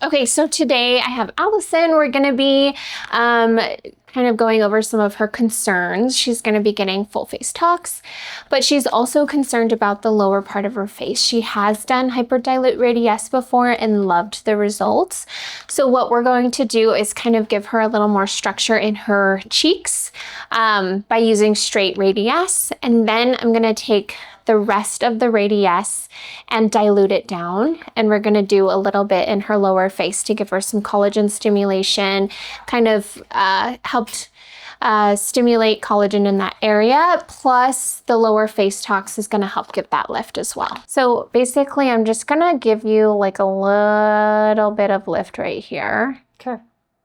Okay, so today I have Allison. We're gonna be kind of going over some of her concerns. She's gonna be getting full face tox, but she's also concerned about the lower part of her face. She has done hyper-dilute Radiesse before and loved the results. So what we're going to do is kind of give her a little more structure in her cheeks by using straight Radiesse. And then I'm gonna take the rest of the Radiesse and dilute it down. And we're gonna do a little bit in her lower face to give her some collagen stimulation, kind of helped stimulate collagen in that area. Plus the lower face tox is gonna help give that lift as well. So basically I'm just gonna give you like a little bit of lift right here. Okay.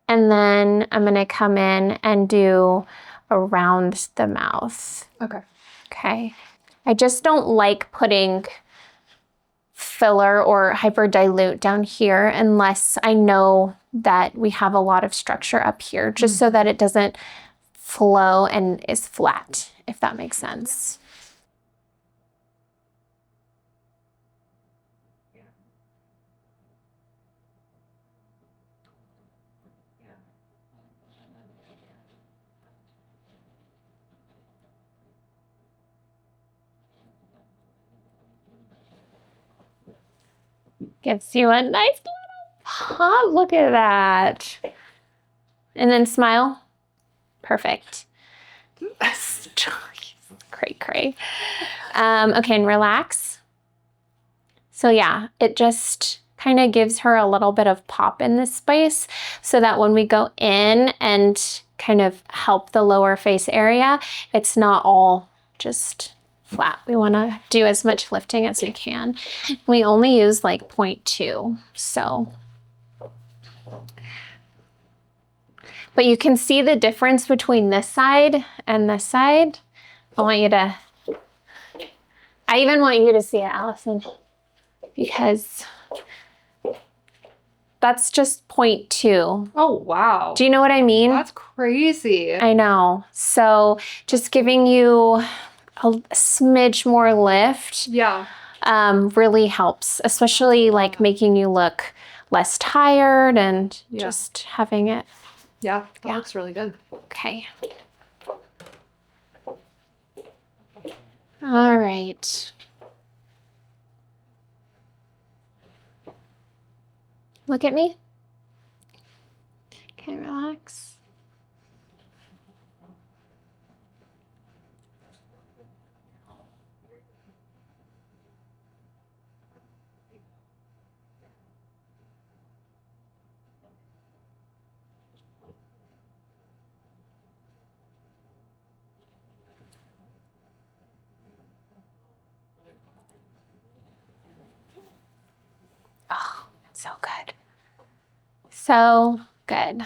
And then I'm gonna come in and do around the mouth. Okay. Okay. I just don't like putting filler or hyper-dilute down here unless I know that we have a lot of structure up here, just so that it doesn't flow and is flat, if that makes sense. Gives you a nice little pop. Look at that. And then smile. Perfect. Cray. Okay, and relax. So yeah, it just kind of gives her a little bit of pop in this space so that when we go in and kind of help the lower face area, it's not all just flat. We want to do as much lifting as we can. We only use like 0.2, so. But you can see the difference between this side and this side. I even want you to see it, Allison, because that's just 0.2. Oh, wow. Do you know what I mean? That's crazy. I know. So just giving you a smidge more lift, yeah, really helps, especially like making you look less tired and just having it. Yeah, that looks really good. Okay. All right. Look at me. Okay, relax. Oh, so good. So good.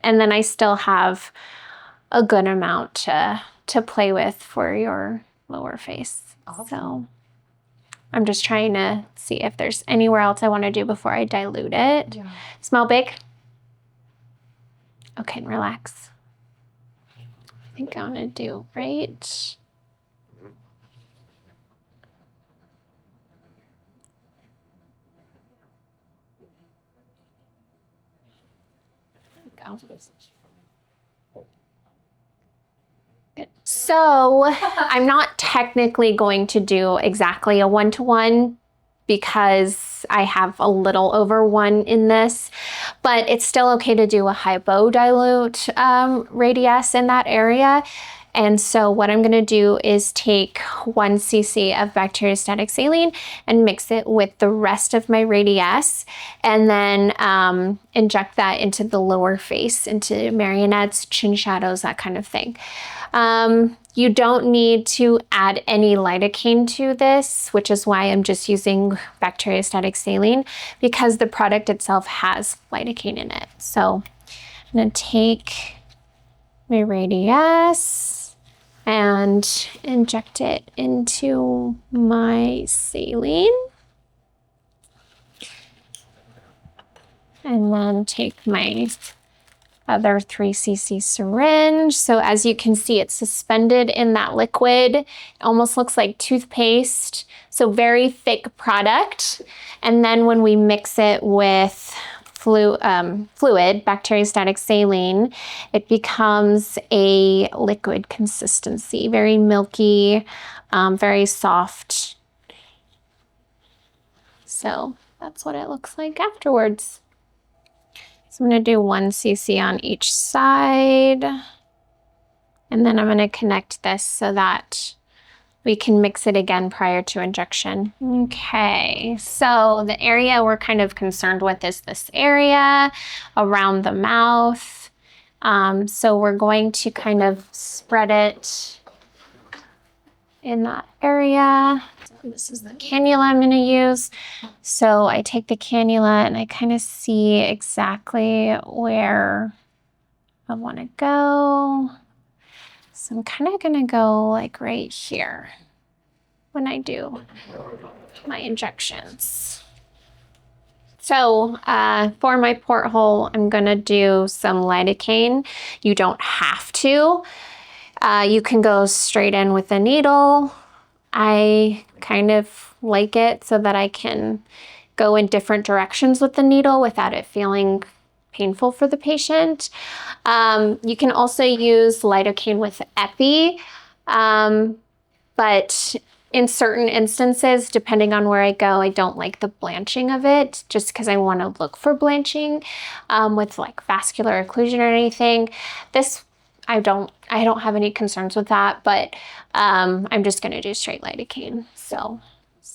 And then I still have a good amount to play with for your lower face. So I'm just trying to see if there's anywhere else I want to do before I dilute it. Yeah. Smell big? Okay, and relax. I think I'm gonna do right. Good. So I'm not technically going to do exactly a 1-to-1 because I have a little over 1 in this, but it's still okay to do a hypo-dilute Radiesse in that area. And so what I'm gonna do is take 1 cc of bacteriostatic saline and mix it with the rest of my Radiesse, and then inject that into the lower face, into marionettes, chin shadows, that kind of thing. You don't need to add any lidocaine to this, which is why I'm just using bacteriostatic saline, because the product itself has lidocaine in it. So I'm gonna take my Radiesse and inject it into my saline. And then take my other 3cc syringe. So as you can see, it's suspended in that liquid. It almost looks like toothpaste. So very thick product. And then when we mix it with fluid, bacteriostatic saline, it becomes a liquid consistency, very milky, very soft. So that's what it looks like afterwards. So I'm going to do 1cc on each side. And then I'm going to connect this so that we can mix it again prior to injection. Okay, so the area we're kind of concerned with is this area around the mouth. So we're going to kind of spread it in that area. This is the cannula I'm going to use. So I take the cannula and I kind of see exactly where I want to go. So I'm kind of going to go like right here when I do my injections. So for my porthole, I'm going to do some lidocaine. You don't have to. You can go straight in with a needle. I kind of like it so that I can go in different directions with the needle without it feeling painful for the patient. You can also use lidocaine with epi, but in certain instances, depending on where I go, I don't like the blanching of it just because I want to look for blanching with like vascular occlusion or anything. This I don't have any concerns with that, but I'm just going to do straight lidocaine. So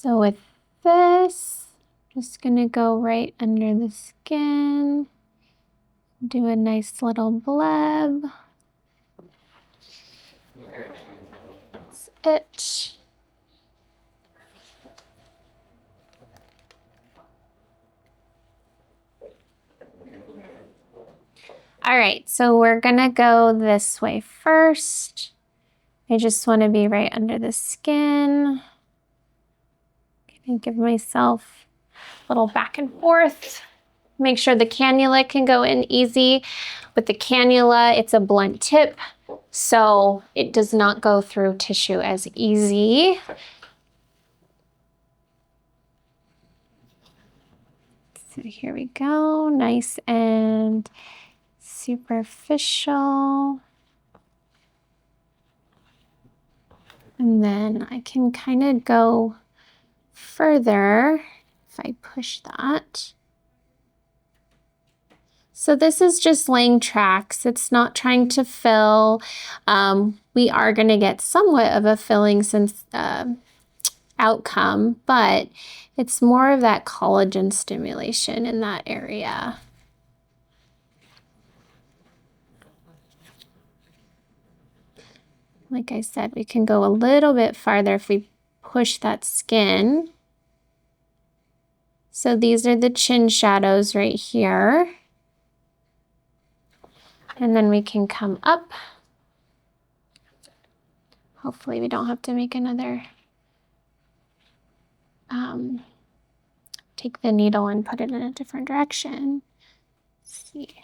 with this, just going to go right under the skin, do a nice little bleb. That's it. All right, so we're gonna go this way first. I just want to be right under the skin. Gonna give myself a little back and forth. Make sure the cannula can go in easy. With the cannula, it's a blunt tip, so it does not go through tissue as easy. So here we go, nice and superficial. And then I can kind of go further if I push that. So this is just laying tracks. It's not trying to fill. We are going to get somewhat of a filling outcome, but it's more of that collagen stimulation in that area. Like I said, we can go a little bit farther if we push that skin. So these are the chin shadows right here. And then we can come up. Hopefully we don't have to make another, take the needle and put it in a different direction. Let's see.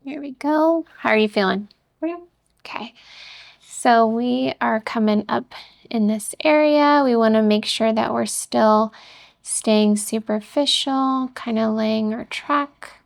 Here we go. How are you feeling? Okay. So we are coming up in this area. We want to make sure that we're still staying superficial, kind of laying our track.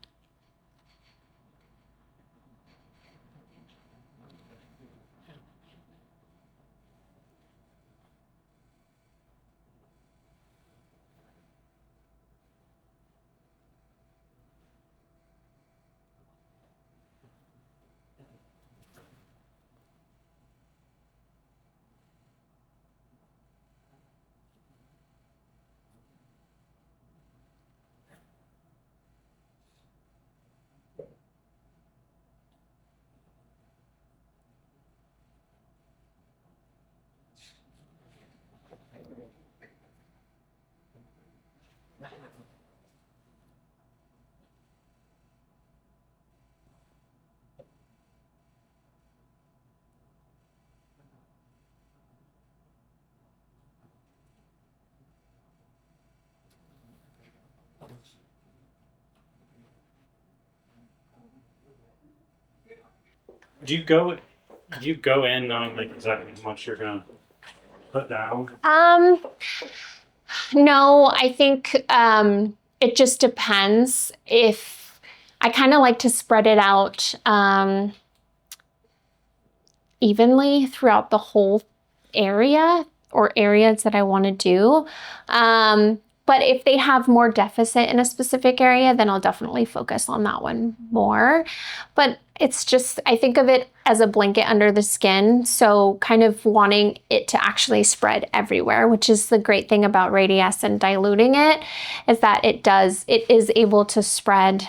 Do you go in knowing like exactly how much you're gonna put down? No, I think it just depends. If I kind of like to spread it out evenly throughout the whole area or areas that I want to do. But if they have more deficit in a specific area, then I'll definitely focus on that one more. But it's just, I think of it as a blanket under the skin. So kind of wanting it to actually spread everywhere, which is the great thing about Radiesse and diluting it, is that it is able to spread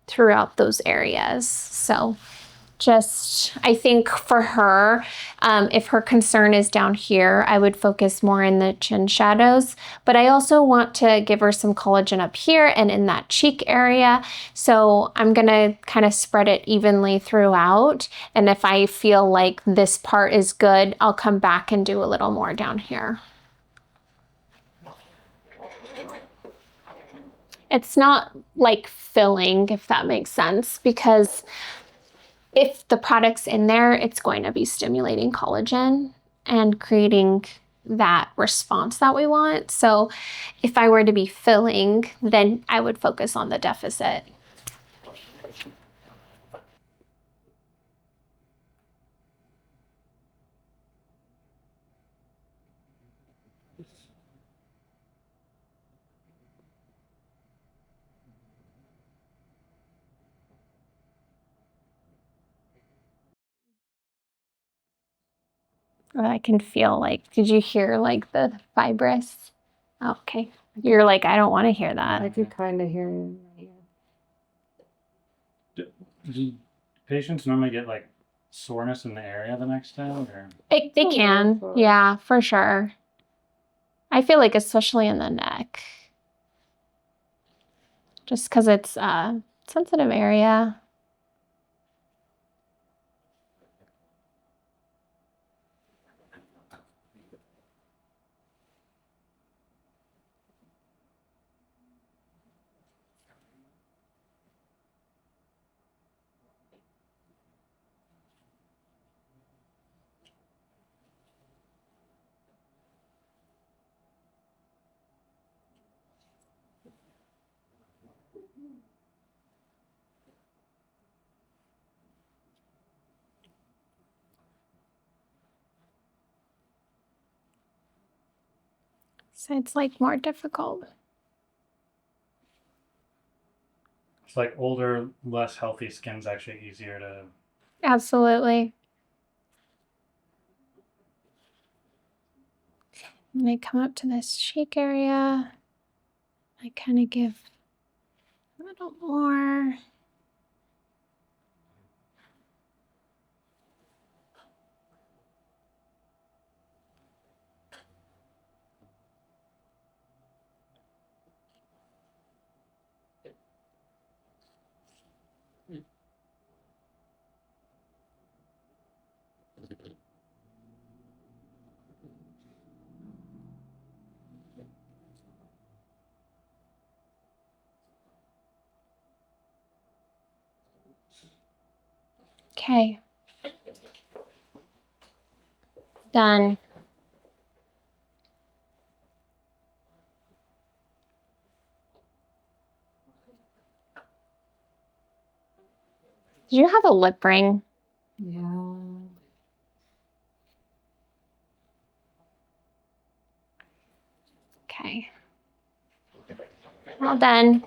throughout those areas. So just, I think for her, if her concern is down here, I would focus more in the chin shadows, but I also want to give her some collagen up here and in that cheek area. So I'm gonna kind of spread it evenly throughout. And if I feel like this part is good, I'll come back and do a little more down here. It's not like filling, if that makes sense, because if the product's in there, it's going to be stimulating collagen and creating that response that we want. So if I were to be filling, then I would focus on the deficit. I can feel like, did you hear like the fibrous? Oh, okay. You're like, I don't want to hear that. I could kind of hear it. Do patients normally get like soreness in the area the next day, or? They can, yeah, for sure. I feel like especially in the neck, just because it's a sensitive area. So it's like more difficult. It's like older, less healthy skin's actually easier to. Absolutely. And I come up to this cheek area. I kind of give a little more. Okay. Done. Do you have a lip ring? Yeah. Okay. Well done.